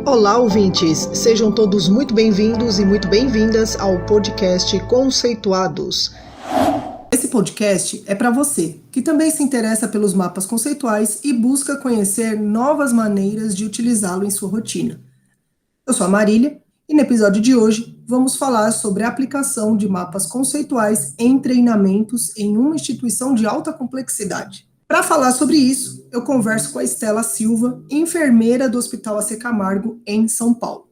Olá, ouvintes! Sejam todos muito bem-vindos e muito bem-vindas ao podcast Conceituados. Esse podcast é para você, que também se interessa pelos mapas conceituais e busca conhecer novas maneiras de utilizá-lo em sua rotina. Eu sou a Marília e no episódio de hoje vamos falar sobre a aplicação de mapas conceituais em treinamentos em uma instituição de alta complexidade. Para falar sobre isso, eu converso com a Estela Silva, enfermeira do Hospital AC Camargo, em São Paulo.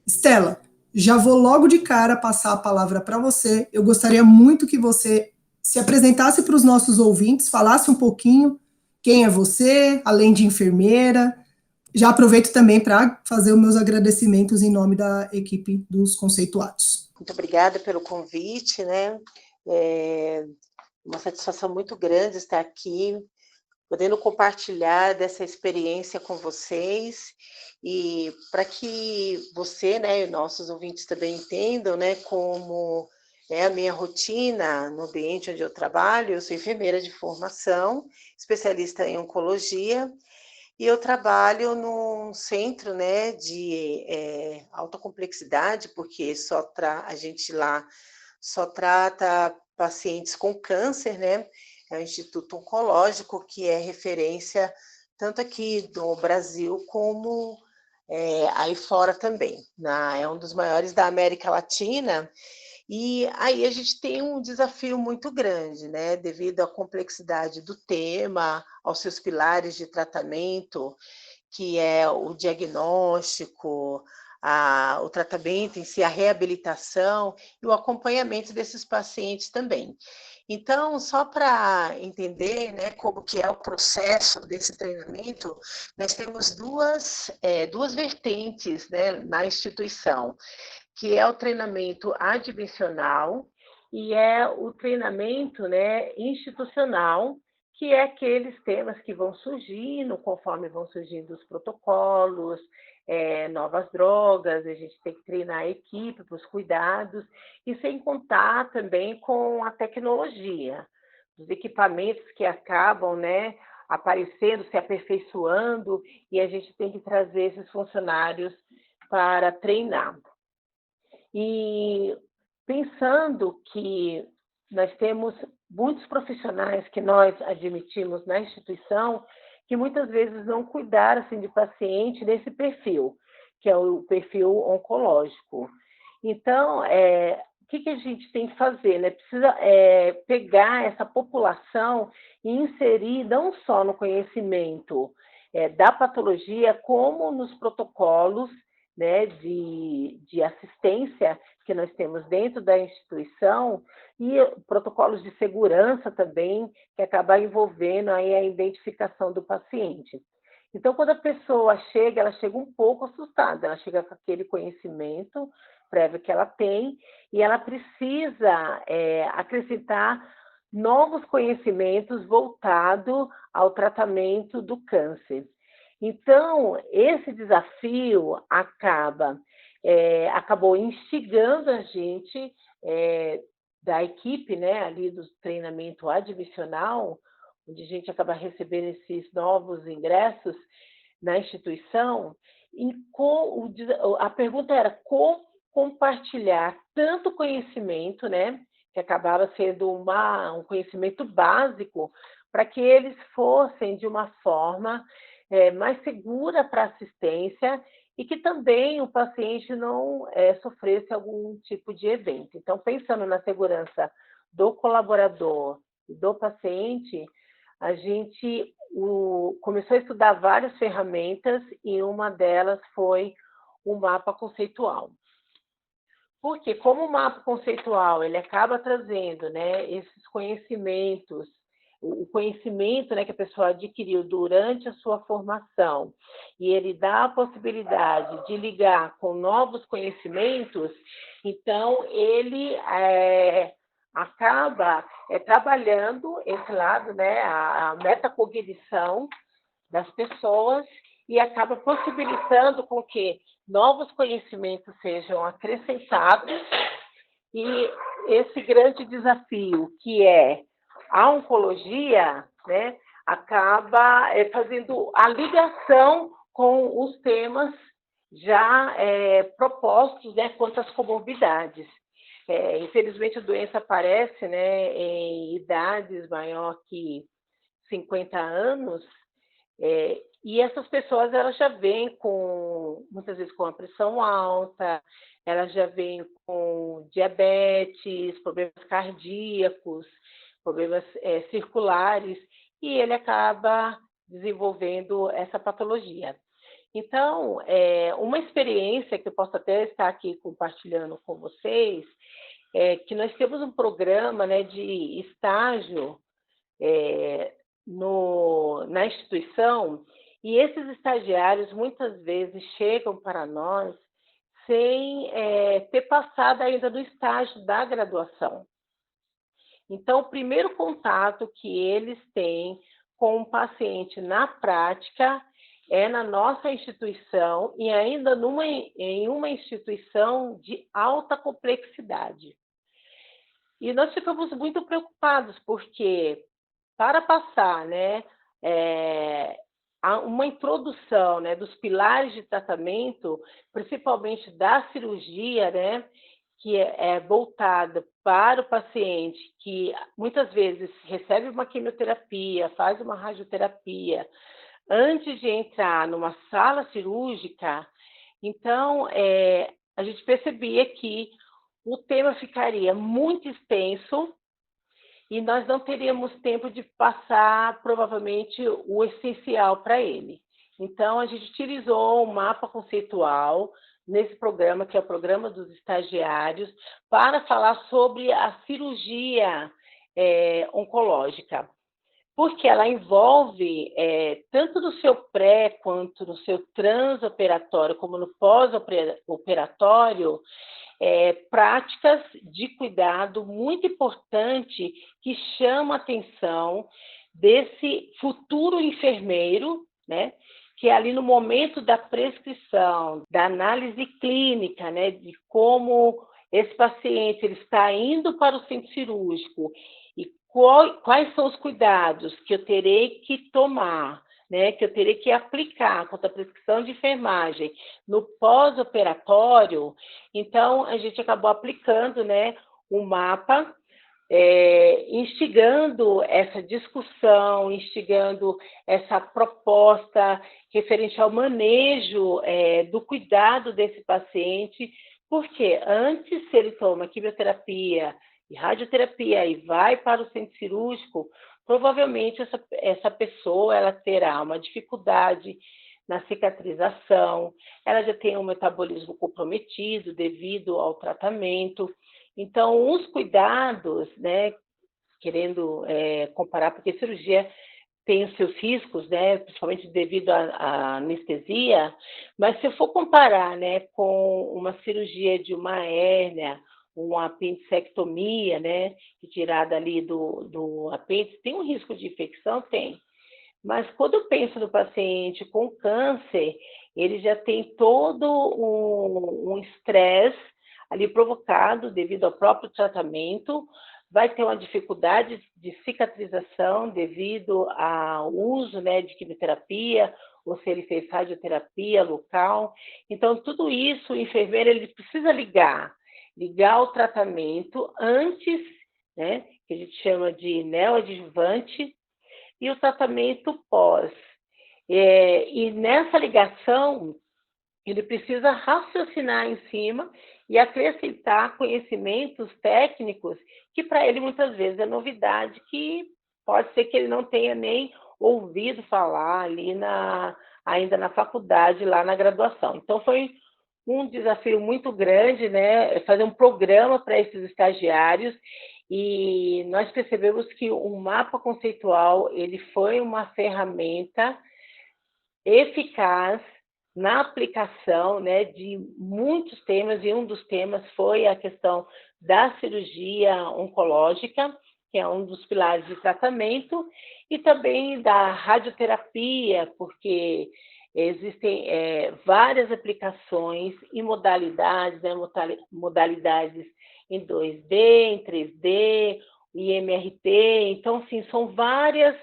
Estela, já vou logo de cara passar a palavra para você. Eu gostaria muito que você se apresentasse para os nossos ouvintes, falasse um pouquinho quem é você, além de enfermeira. Já aproveito também para fazer os meus agradecimentos em nome da equipe dos Conceituados. Muito obrigada pelo convite, né? É uma satisfação muito grande estar aqui, podendo compartilhar dessa experiência com vocês e para que você, né, e nossos ouvintes também entendam, né, como é a minha rotina no ambiente onde eu trabalho. Eu sou enfermeira de formação, especialista em oncologia, e eu trabalho num centro, né, de alta complexidade, porque a gente lá só trata pacientes com câncer, né? É o Instituto Oncológico, que é referência tanto aqui no Brasil como aí fora também. É um dos maiores da América Latina. E aí a gente tem um desafio muito grande, né? Devido à complexidade do tema, aos seus pilares de tratamento, que é o diagnóstico, o tratamento em si, a reabilitação e o acompanhamento desses pacientes também. Então, só para entender, né, como que é o processo desse treinamento, nós temos duas vertentes, né, na instituição, que é o treinamento admissional e é o treinamento, né, institucional, que é aqueles temas que vão surgindo conforme vão surgindo os protocolos, novas drogas, a gente tem que treinar a equipe para os cuidados, e sem contar também com a tecnologia, os equipamentos que acabam, né, aparecendo, se aperfeiçoando, e a gente tem que trazer esses funcionários para treinar. E pensando que nós temos muitos profissionais que nós admitimos na instituição que muitas vezes não cuidaram assim, de paciente nesse perfil, que é o perfil oncológico. Então, o que a gente tem que fazer? Né? Precisa pegar essa população e inserir não só no conhecimento da patologia, como nos protocolos, né, de assistência que nós temos dentro da instituição e protocolos de segurança também, que acabam envolvendo aí a identificação do paciente. Então, quando a pessoa chega, ela chega um pouco assustada, ela chega com aquele conhecimento prévio que ela tem e ela precisa acrescentar novos conhecimentos voltados ao tratamento do câncer. Então, esse desafio acabou instigando a gente da equipe, né, ali do treinamento admissional, onde a gente acaba recebendo esses novos ingressos na instituição, e a pergunta era como compartilhar tanto conhecimento, né, que acabava sendo um conhecimento básico, para que eles fossem de uma forma mais segura para assistência e que também o paciente não sofresse algum tipo de evento. Então, pensando na segurança do colaborador e do paciente, a gente começou a estudar várias ferramentas e uma delas foi o mapa conceitual. Porque como o mapa conceitual ele acaba trazendo, né, esses conhecimentos, o conhecimento, né, que a pessoa adquiriu durante a sua formação, e ele dá a possibilidade de ligar com novos conhecimentos, então ele acaba trabalhando esse lado, né, a metacognição das pessoas, e acaba possibilitando com que novos conhecimentos sejam acrescentados, e esse grande desafio que é a oncologia, né, acaba fazendo a ligação com os temas já propostos, né, quanto às comorbidades. Infelizmente, a doença aparece, né, em idades maior que 50 anos, e essas pessoas elas já vêm com, muitas vezes, com a pressão alta, elas já vêm com diabetes, problemas cardíacos, problemas circulares, e ele acaba desenvolvendo essa patologia. Então, uma experiência que eu posso até estar aqui compartilhando com vocês é que nós temos um programa, né, de estágio na instituição, e esses estagiários muitas vezes chegam para nós sem ter passado ainda do estágio da graduação. Então, o primeiro contato que eles têm com o paciente na prática é na nossa instituição e ainda em uma instituição de alta complexidade. E nós ficamos muito preocupados, porque para passar, né, uma introdução, né, dos pilares de tratamento, principalmente da cirurgia, né, que é voltada para o paciente que muitas vezes recebe uma quimioterapia, faz uma radioterapia, antes de entrar numa sala cirúrgica, então a gente percebia que o tema ficaria muito extenso e nós não teríamos tempo de passar, provavelmente, o essencial para ele. Então, a gente utilizou um mapa conceitual nesse programa, que é o Programa dos Estagiários, para falar sobre a cirurgia oncológica, porque ela envolve, tanto no seu pré quanto no seu transoperatório, como no pós-operatório, práticas de cuidado muito importante que chama a atenção desse futuro enfermeiro, né? Que é ali no momento da prescrição, da análise clínica, né? De como esse paciente ele está indo para o centro cirúrgico e quais são os cuidados que eu terei que tomar, né, que eu terei que aplicar quanto à prescrição de enfermagem no pós-operatório. Então, a gente acabou aplicando, né, um mapa, instigando essa discussão, instigando essa proposta referente ao manejo do cuidado desse paciente, porque antes, se ele toma quimioterapia e radioterapia e vai para o centro cirúrgico, provavelmente essa pessoa ela terá uma dificuldade na cicatrização, ela já tem um metabolismo comprometido devido ao tratamento. Então, os cuidados, né, querendo comparar, porque a cirurgia tem os seus riscos, né, principalmente devido à anestesia, mas se eu for comparar, né, com uma cirurgia de uma hérnia, uma apendicectomia, né, retirada ali do apêndice, tem um risco de infecção? Tem. Mas quando eu penso no paciente com câncer, ele já tem todo um estresse ali provocado devido ao próprio tratamento, vai ter uma dificuldade de cicatrização devido ao uso, né, de quimioterapia, ou se ele fez radioterapia local. Então, tudo isso, o enfermeiro ele precisa ligar o tratamento antes, né, que a gente chama de neoadjuvante, e o tratamento pós. E nessa ligação, ele precisa raciocinar em cima e acrescentar conhecimentos técnicos que para ele muitas vezes é novidade, que pode ser que ele não tenha nem ouvido falar ali ainda na faculdade, lá na graduação. Então foi um desafio muito grande, né, fazer um programa para esses estagiários, e nós percebemos que o mapa conceitual ele foi uma ferramenta eficaz na aplicação, né, de muitos temas, e um dos temas foi a questão da cirurgia oncológica, que é um dos pilares de tratamento, e também da radioterapia, porque existem várias aplicações e modalidades, né, modalidades em 2D, em 3D, IMRT, então, sim, são vários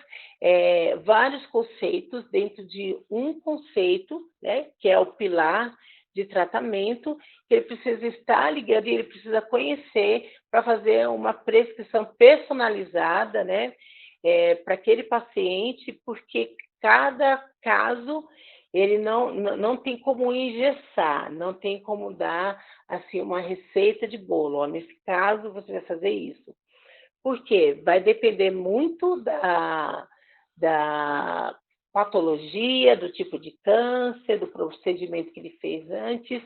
conceitos dentro de um conceito, né, que é o pilar de tratamento, que ele precisa estar ligado e ele precisa conhecer para fazer uma prescrição personalizada, né, para aquele paciente, porque cada caso ele não tem como engessar, não tem como dar assim uma receita de bolo. Ó, nesse caso, você vai fazer isso. Por quê? Vai depender muito da patologia, do tipo de câncer, do procedimento que ele fez antes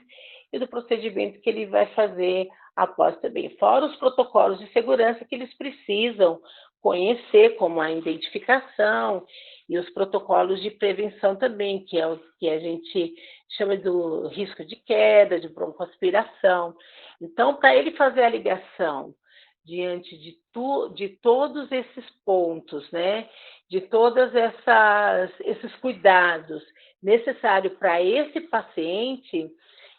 e do procedimento que ele vai fazer após também. Fora os protocolos de segurança que eles precisam conhecer, como a identificação e os protocolos de prevenção também, que é o que a gente chama do risco de queda, de broncoaspiração. Então, para ele fazer a ligação diante de todos esses pontos, né? De todos esses cuidados necessários para esse paciente,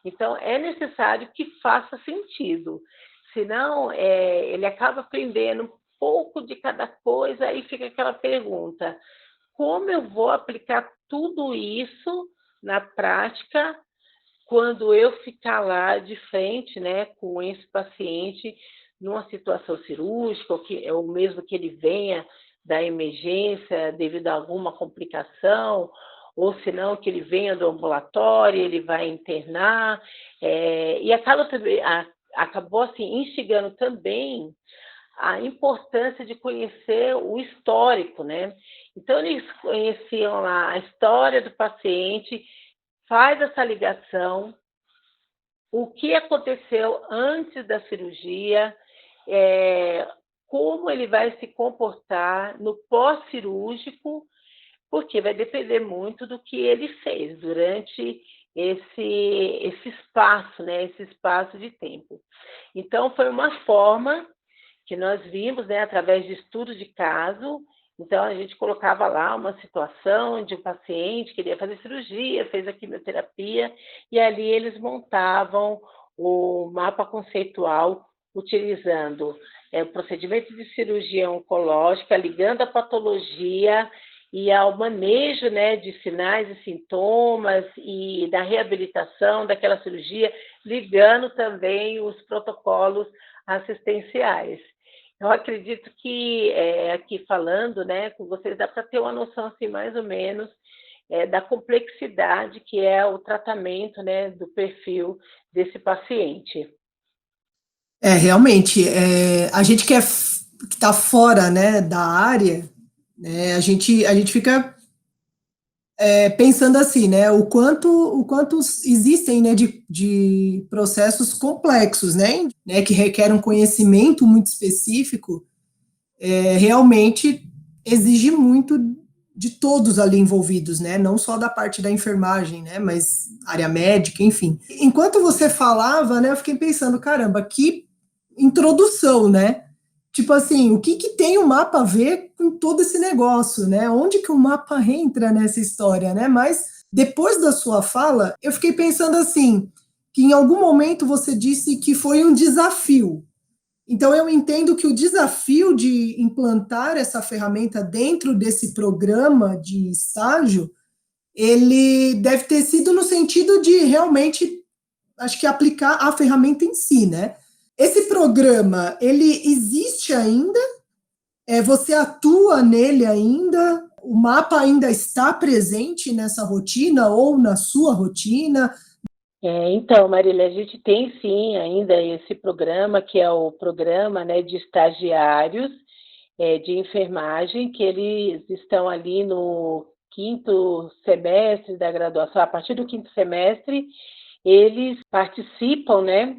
então é necessário que faça sentido. Senão, ele acaba aprendendo um pouco de cada coisa e fica aquela pergunta: como eu vou aplicar tudo isso na prática quando eu ficar lá de frente, né, com esse paciente numa situação cirúrgica, ou mesmo que ele venha da emergência devido a alguma complicação, ou se não, que ele venha do ambulatório, ele vai internar, e acabou assim, instigando também a importância de conhecer o histórico, né? Então, eles conheciam lá a história do paciente, faz essa ligação, o que aconteceu antes da cirurgia, como ele vai se comportar no pós-cirúrgico, porque vai depender muito do que ele fez durante esse espaço, né, esse espaço de tempo. Então, foi uma forma que nós vimos, né, através de estudos de caso. Então, a gente colocava lá uma situação de um paciente que queria fazer cirurgia, fez a quimioterapia, e ali eles montavam o mapa conceitual utilizando o procedimento de cirurgia oncológica, ligando a patologia e ao manejo, né, de sinais e sintomas e da reabilitação daquela cirurgia, ligando também os protocolos assistenciais. Eu acredito que, aqui falando, né, com vocês, dá para ter uma noção, assim, mais ou menos, da complexidade que é o tratamento, né, do perfil desse paciente. Realmente, a gente que está fora, né, da área, né, a gente fica pensando assim, né, o quanto existem, né, de processos complexos, né, que requerem um conhecimento muito específico, realmente exige muito de todos ali envolvidos, né, não só da parte da enfermagem, né, mas área médica, enfim. Enquanto você falava, né, eu fiquei pensando, caramba, que introdução, né? Tipo assim, o que que tem o mapa a ver com todo esse negócio, né? Onde que o mapa entra nessa história, né? Mas depois da sua fala, eu fiquei pensando assim, que em algum momento você disse que foi um desafio. Então eu entendo que o desafio de implantar essa ferramenta dentro desse programa de estágio, ele deve ter sido no sentido de realmente, acho que aplicar a ferramenta em si, né? Esse programa, ele existe ainda? Você atua nele ainda? O mapa ainda está presente nessa rotina ou na sua rotina? Então, Marília, a gente tem sim ainda esse programa, que é o programa, né, de estagiários de enfermagem, que eles estão ali no quinto semestre da graduação. A partir do quinto semestre, eles participam, né,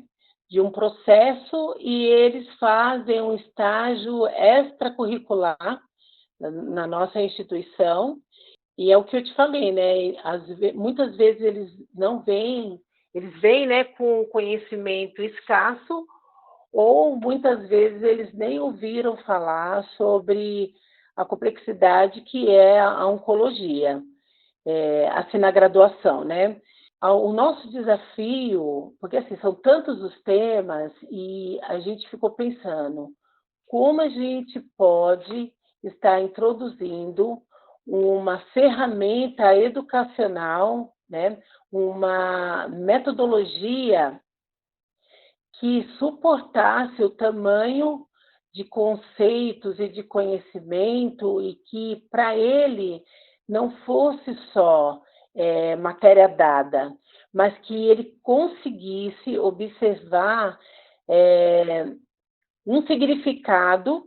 de um processo e eles fazem um estágio extracurricular na nossa instituição. E é o que eu te falei, né? Muitas vezes eles vêm, né, com conhecimento escasso, ou muitas vezes eles nem ouviram falar sobre a complexidade que é a oncologia, assim na graduação, né? O nosso desafio, porque assim, são tantos os temas e a gente ficou pensando como a gente pode estar introduzindo uma ferramenta educacional né, uma metodologia que suportasse o tamanho de conceitos e de conhecimento e que, para ele, não fosse só matéria dada, mas que ele conseguisse observar um significado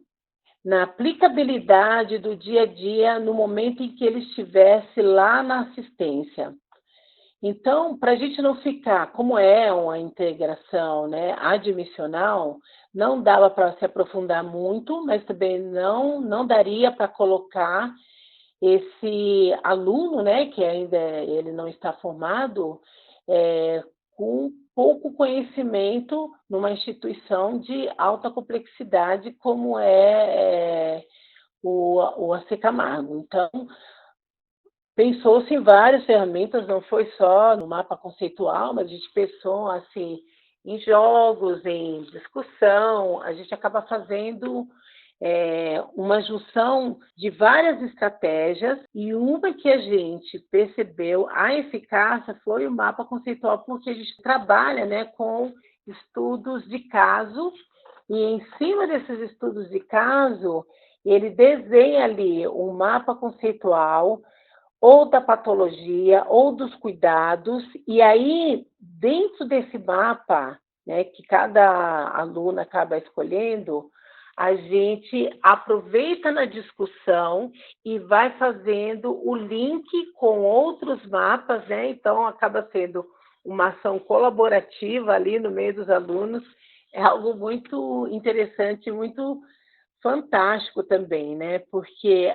na aplicabilidade do dia a dia no momento em que ele estivesse lá na assistência. Então, para a gente não ficar, como é uma integração, né, admissional, não dava para se aprofundar muito, mas também não daria para colocar esse aluno, né, que ainda ele não está formado, com pouco conhecimento numa instituição de alta complexidade como o AC Camargo. Então, pensou-se em várias ferramentas, não foi só no mapa conceitual, mas a gente pensou assim, em jogos, em discussão, a gente acaba fazendo uma junção de várias estratégias e uma que a gente percebeu a eficácia foi o mapa conceitual, porque a gente trabalha, né, com estudos de caso e em cima desses estudos de caso, ele desenha ali um mapa conceitual ou da patologia, ou dos cuidados, e aí, dentro desse mapa, né, que cada aluna acaba escolhendo, a gente aproveita na discussão e vai fazendo o link com outros mapas, né? Então, acaba sendo uma ação colaborativa ali no meio dos alunos, é algo muito interessante, muito fantástico também, né? Porque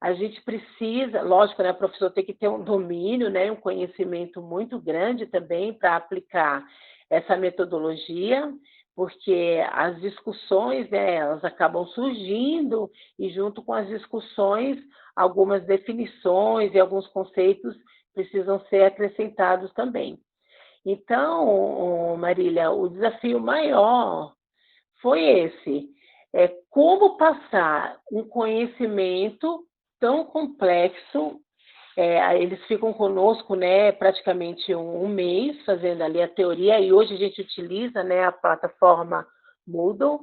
a gente precisa, lógico, né, o professor tem que ter um domínio, né, um conhecimento muito grande também para aplicar essa metodologia, porque as discussões, né, elas acabam surgindo e junto com as discussões, algumas definições e alguns conceitos precisam ser acrescentados também. Então, Marília, o desafio maior foi esse, como passar um conhecimento tão complexo. Eles ficam conosco, né, praticamente um mês fazendo ali a teoria, e hoje a gente utiliza, né, a plataforma Moodle,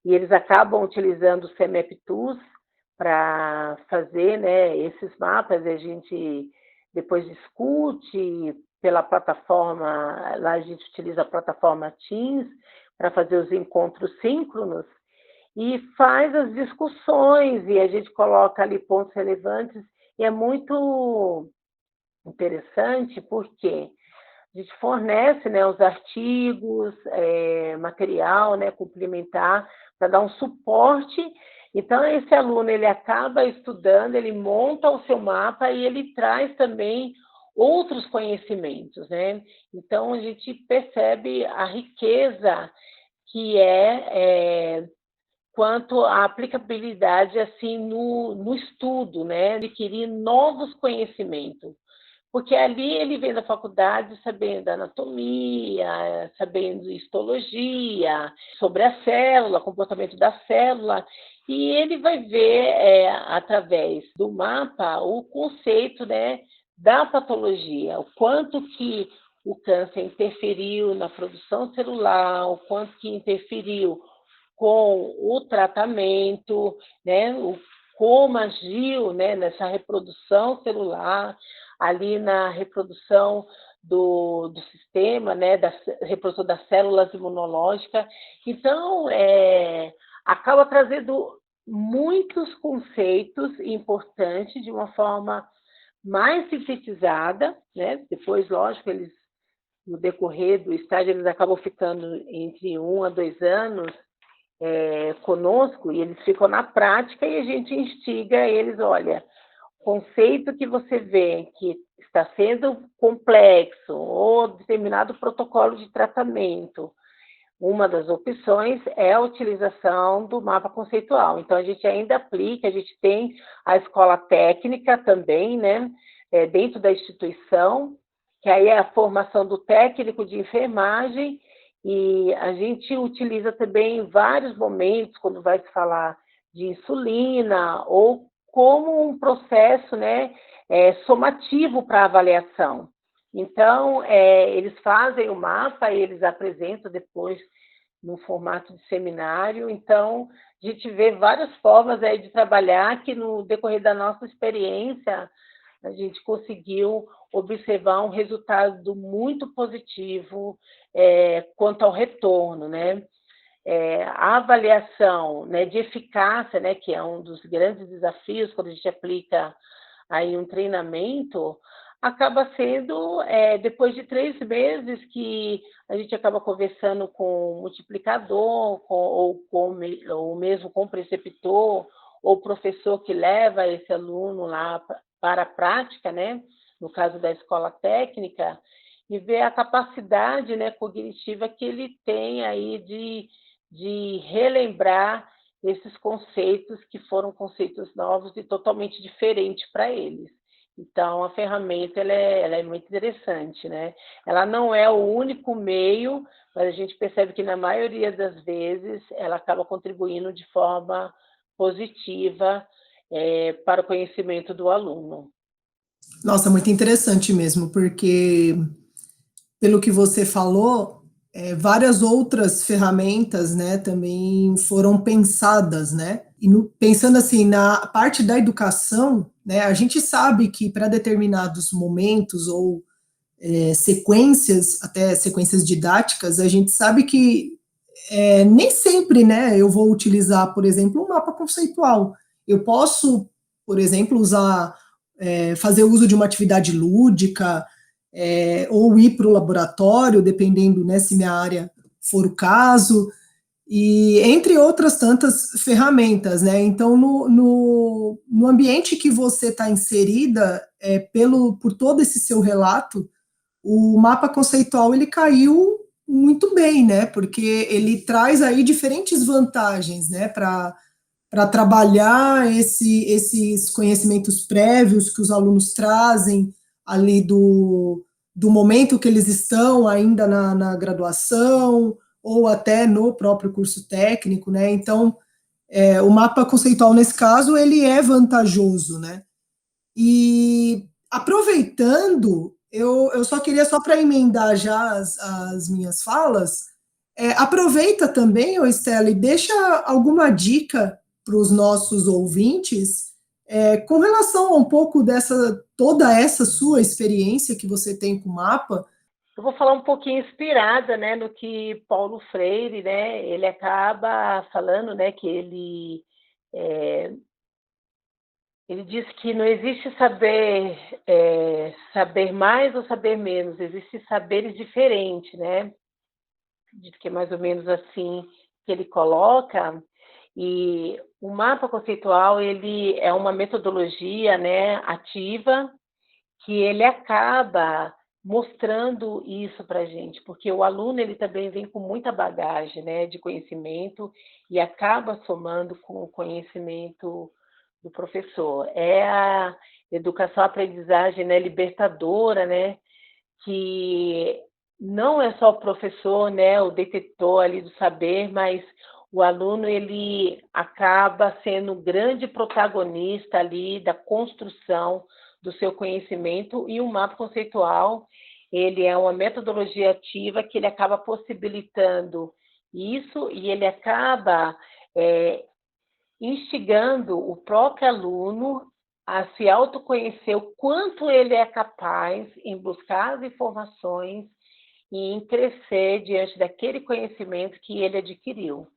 e eles acabam utilizando o CEMEP-TUS para fazer, né, esses mapas, e a gente depois discute pela plataforma, lá a gente utiliza a plataforma Teams para fazer os encontros síncronos, e faz as discussões, e a gente coloca ali pontos relevantes, e é muito interessante porque a gente fornece, né, os artigos, material, né, complementar, para dar um suporte. Então, esse aluno, ele acaba estudando, ele monta o seu mapa e ele traz também outros conhecimentos, né? Então, a gente percebe a riqueza que quanto à aplicabilidade assim no estudo, né? Adquirir novos conhecimentos. Porque ali ele vem da faculdade sabendo anatomia, sabendo histologia, sobre a célula, comportamento da célula, e ele vai ver, através do mapa, o conceito, né, da patologia, o quanto que o câncer interferiu na produção celular, o quanto que interferiu com o tratamento, né, como agiu, né, nessa reprodução celular, ali na reprodução do sistema, né, da reprodução das células imunológicas. Então, acaba trazendo muitos conceitos importantes de uma forma mais sintetizada, né? Depois, lógico, eles, no decorrer do estágio, eles acabam ficando entre 1 a 2 anos conosco, e eles ficam na prática e a gente instiga eles, olha, conceito que você vê que está sendo complexo ou determinado protocolo de tratamento, uma das opções é a utilização do mapa conceitual. Então, a gente ainda aplica, a gente tem a escola técnica também, né, dentro da instituição, que aí é a formação do técnico de enfermagem, e a gente utiliza também em vários momentos, quando vai se falar de insulina, ou como um processo, né, somativo para avaliação. Então, eles fazem o mapa e eles apresentam depois no formato de seminário. Então, a gente vê várias formas aí de trabalhar que, no decorrer da nossa experiência, a gente conseguiu observar um resultado muito positivo quanto ao retorno, né? A avaliação, né, de eficácia, né, que é um dos grandes desafios quando a gente aplica aí um treinamento, acaba sendo depois de 3 meses que a gente acaba conversando com o multiplicador, ou mesmo com o preceptor, ou o professor que leva esse aluno lá para a prática, né? No caso da escola técnica, e ver a capacidade, né, cognitiva que ele tem aí de relembrar esses conceitos que foram conceitos novos e totalmente diferentes para eles. Então, a ferramenta ela é muito interessante, né? Ela não é o único meio, mas a gente percebe que, na maioria das vezes, ela acaba contribuindo de forma positiva para o conhecimento do aluno. Nossa, muito interessante mesmo, porque, pelo que você falou, várias outras ferramentas, né, também foram pensadas, né? E pensando assim, na parte da educação, né, a gente sabe que para determinados momentos ou sequências, até sequências didáticas, a gente sabe que nem sempre, né, eu vou utilizar, por exemplo, um mapa conceitual. Eu posso, por exemplo, fazer uso de uma atividade lúdica, ou ir para o laboratório, dependendo, né, se minha área for o caso, e entre outras tantas ferramentas, né? Então, no ambiente que você está inserida, por todo esse seu relato, o mapa conceitual ele caiu muito bem, né? Porque ele traz aí diferentes vantagens, né? Para trabalhar esses conhecimentos prévios que os alunos trazem ali do momento que eles estão ainda na graduação ou até no próprio curso técnico, né? Então, o mapa conceitual nesse caso ele é vantajoso, né? E aproveitando, eu só queria, só para emendar já as minhas falas, aproveita também, ô Estela, e deixa alguma dica para os nossos ouvintes com relação a um pouco toda essa sua experiência que você tem com o mapa. Eu vou falar um pouquinho inspirada, né, no que Paulo Freire, né, ele acaba falando, né, que ele diz que não existe saber mais ou saber menos, existem saberes diferentes, né? Diz que é mais ou menos assim que ele coloca. E o mapa conceitual ele é uma metodologia, né, ativa, que ele acaba mostrando isso para a gente, porque o aluno ele também vem com muita bagagem, né, de conhecimento e acaba somando com o conhecimento do professor. É a educação-aprendizagem, né, libertadora, né, que não é só o professor, né, o detetor ali do saber, mas o aluno ele acaba sendo o grande protagonista ali da construção do seu conhecimento, e o mapa conceitual ele é uma metodologia ativa que ele acaba possibilitando isso, e ele acaba instigando o próprio aluno a se autoconhecer o quanto ele é capaz em buscar as informações e em crescer diante daquele conhecimento que ele adquiriu.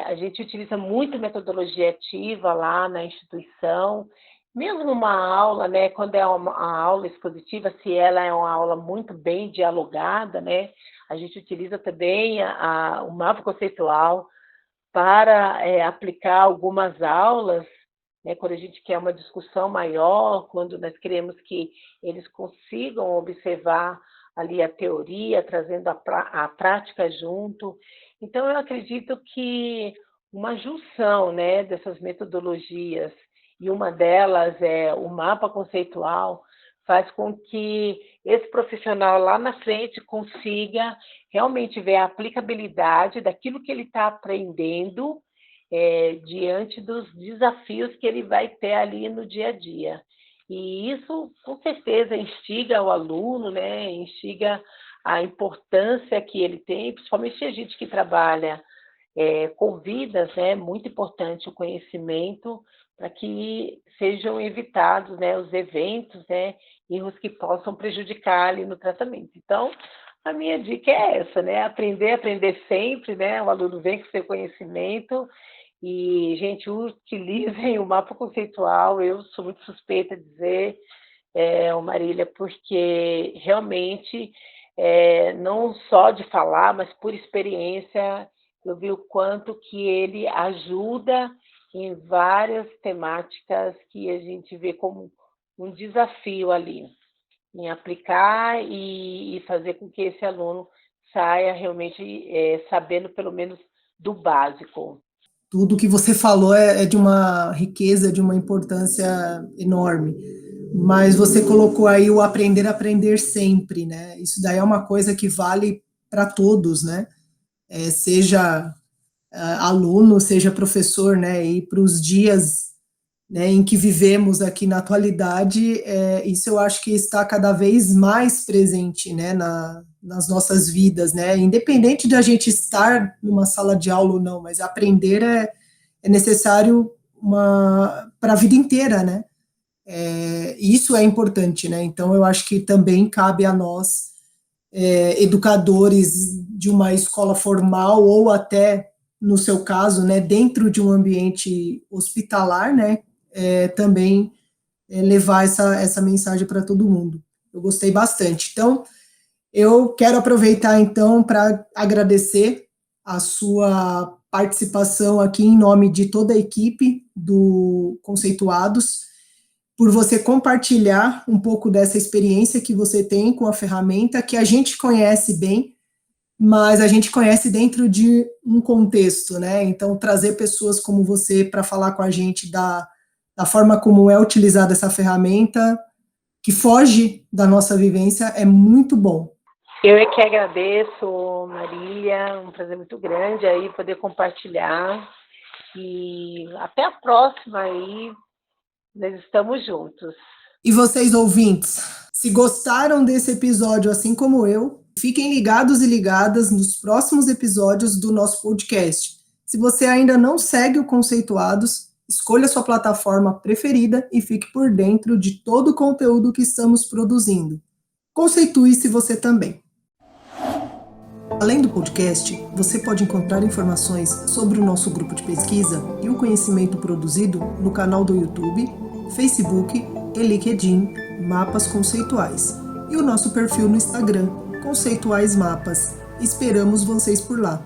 A gente utiliza muito metodologia ativa lá na instituição, mesmo numa aula, né, quando é uma aula expositiva, se ela é uma aula muito bem dialogada, né, a gente utiliza também o mapa conceitual para aplicar algumas aulas, né, quando a gente quer uma discussão maior, quando nós queremos que eles consigam observar ali a teoria, trazendo a prática junto. Então, eu acredito que uma junção, né, dessas metodologias, e uma delas é o mapa conceitual, faz com que esse profissional lá na frente consiga realmente ver a aplicabilidade daquilo que ele está aprendendo diante dos desafios que ele vai ter ali no dia a dia. E isso, com certeza, instiga o aluno, né? Instiga a importância que ele tem, principalmente a gente que trabalha com vidas, né? Muito importante o conhecimento para que sejam evitados, né, os eventos, né, erros que possam prejudicar ali no tratamento. Então, a minha dica é essa, né? Aprender sempre, né? O aluno vem com seu conhecimento e, gente, utilizem o mapa conceitual. Eu sou muito suspeita de dizer, Marília, porque realmente, não só de falar, mas por experiência, eu vi o quanto que ele ajuda em várias temáticas que a gente vê como um desafio ali, em aplicar e fazer com que esse aluno saia realmente sabendo pelo menos do básico. Tudo que você falou é de uma riqueza, de uma importância enorme. Mas você colocou aí o aprender a aprender sempre, né? Isso daí é uma coisa que vale para todos, né? Seja aluno, seja professor, né? E para os dias, né, em que vivemos aqui na atualidade, isso eu acho que está cada vez mais presente, né, nas nossas vidas, né, independente de a gente estar numa sala de aula ou não, mas aprender é necessário para a vida inteira, né, isso é importante, né, então eu acho que também cabe a nós, educadores de uma escola formal ou até, no seu caso, né, dentro de um ambiente hospitalar, né, também levar essa mensagem para todo mundo. Eu gostei bastante. Então, eu quero aproveitar, então, para agradecer a sua participação aqui em nome de toda a equipe do Conceituados, por você compartilhar um pouco dessa experiência que você tem com a ferramenta, que a gente conhece bem, mas a gente conhece dentro de um contexto, né? Então, trazer pessoas como você para falar com a gente da forma como é utilizada essa ferramenta, que foge da nossa vivência, é muito bom. Eu é que agradeço, Marília, um prazer muito grande aí poder compartilhar, e até a próxima aí, nós estamos juntos. E vocês, ouvintes, se gostaram desse episódio assim como eu, fiquem ligados e ligadas nos próximos episódios do nosso podcast. Se você ainda não segue o Conceituados, escolha sua plataforma preferida e fique por dentro de todo o conteúdo que estamos produzindo. Conceitue-se você também. Além do podcast, você pode encontrar informações sobre o nosso grupo de pesquisa e o conhecimento produzido no canal do YouTube, Facebook e LinkedIn Mapas Conceituais e o nosso perfil no Instagram, Conceituais Mapas. Esperamos vocês por lá.